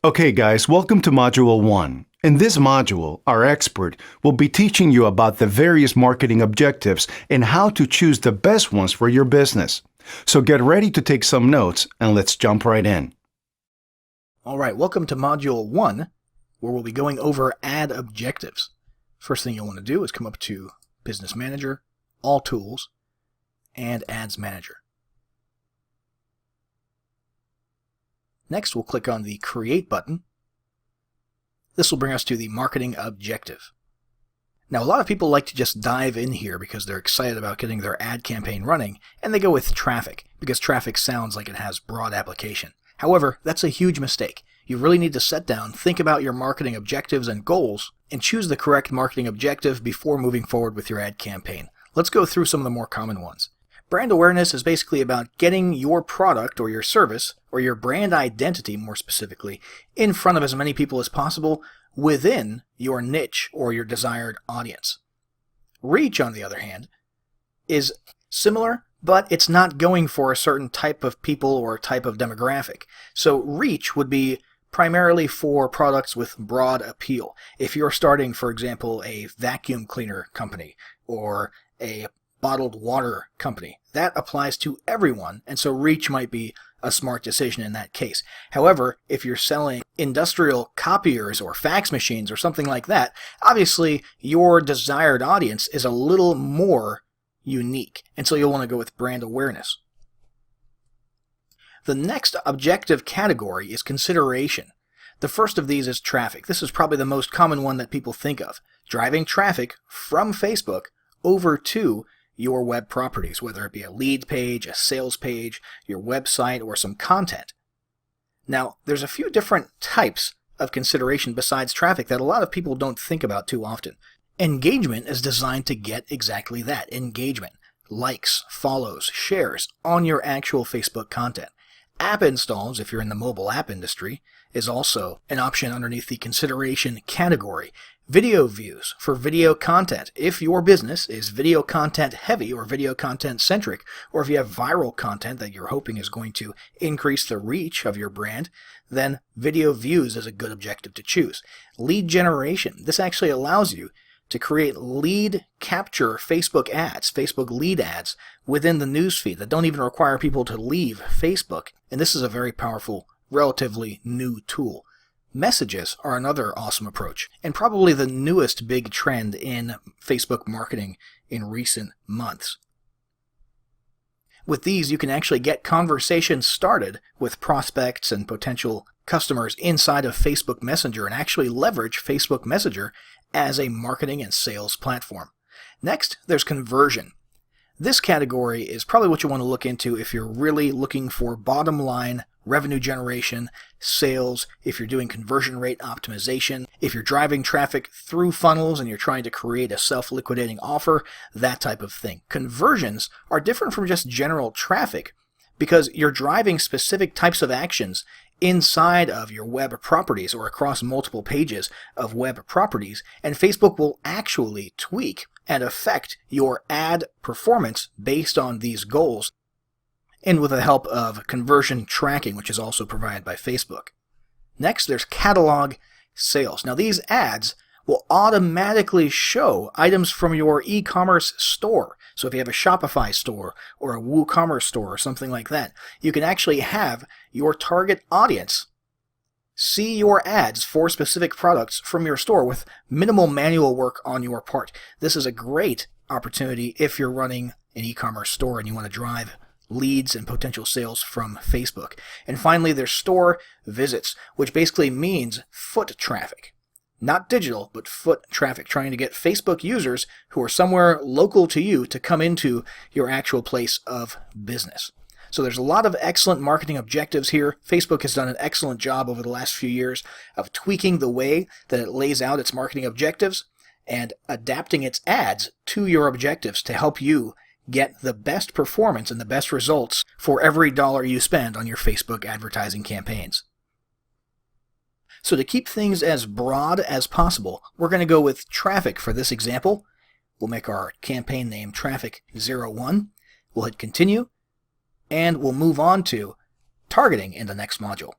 Okay guys, welcome to Module 1. In this module, our expert will be teaching you about the various marketing objectives and how to choose the best ones for your business. So get ready to take some notes and let's jump right in. All right, welcome to Module 1, where we'll be going over ad objectives. First thing you'll want to do is come up to Business Manager, All Tools, and Ads Manager. Next, we'll click on the Create button. This will bring us to the Marketing Objective. Now, a lot of people like to just dive in here because they're excited about getting their ad campaign running, and they go with traffic, because traffic sounds like it has broad application. However, that's a huge mistake. You really need to sit down, think about your marketing objectives and goals, and choose the correct marketing objective before moving forward with your ad campaign. Let's go through some of the more common ones. Brand awareness is basically about getting your product or your service, or your brand identity more specifically, in front of as many people as possible within your niche or your desired audience. Reach, on the other hand, is similar, but it's not going for a certain type of people or type of demographic. So reach would be primarily for products with broad appeal. If you're starting, for example, a vacuum cleaner company or a bottled water company, that applies to everyone, and so reach might be a smart decision in that case. However, if you're selling industrial copiers or fax machines or something like that, obviously your desired audience is a little more unique, and so you'll want to go with brand awareness. The next objective category is consideration. The first of these is traffic. This is probably the most common one that people think of. Driving traffic from Facebook over to your web properties, whether it be a lead page, a sales page, your website, or some content. Now, there's a few different types of consideration besides traffic that a lot of people don't think about too often. Engagement is designed to get exactly that, engagement, likes, follows, shares on your actual Facebook content. App installs, if you're in the mobile app industry, is also an option underneath the consideration category. Video views for video content. If your business is video content heavy or video content centric, or if you have viral content that you're hoping is going to increase the reach of your brand, then video views is a good objective to choose. Lead generation. This actually allows you to create lead capture Facebook ads, Facebook lead ads within the newsfeed that don't even require people to leave Facebook. And this is a very powerful, relatively new tool. Messages are another awesome approach, and probably the newest big trend in Facebook marketing in recent months. With these, you can actually get conversations started with prospects and potential customers inside of Facebook Messenger and actually leverage Facebook Messenger as a marketing and sales platform. Next, there's conversion. This category is probably what you want to look into if you're really looking for bottom line revenue generation, sales, if you're doing conversion rate optimization, if you're driving traffic through funnels and you're trying to create a self-liquidating offer, that type of thing. Conversions are different from just general traffic because you're driving specific types of actions inside of your web properties or across multiple pages of web properties, and Facebook will actually tweak and affect your ad performance based on these goals, and with the help of conversion tracking, which is also provided by Facebook. Next, there's catalog sales. Now, these ads will automatically show items from your e-commerce store. So if you have a Shopify store or a WooCommerce store or something like that, you can actually have your target audience see your ads for specific products from your store with minimal manual work on your part. This is a great opportunity if you're running an e-commerce store and you want to drive leads and potential sales from Facebook. And finally, there's store visits, which basically means foot traffic. Not digital, but foot traffic, trying to get Facebook users who are somewhere local to you to come into your actual place of business. So there's a lot of excellent marketing objectives here. Facebook has done an excellent job over the last few years of tweaking the way that it lays out its marketing objectives and adapting its ads to your objectives to help you get the best performance and the best results for every dollar you spend on your Facebook advertising campaigns. So to keep things as broad as possible, we're going to go with traffic for this example. We'll make our campaign name Traffic 01. We'll hit continue, and we'll move on to targeting in the next module.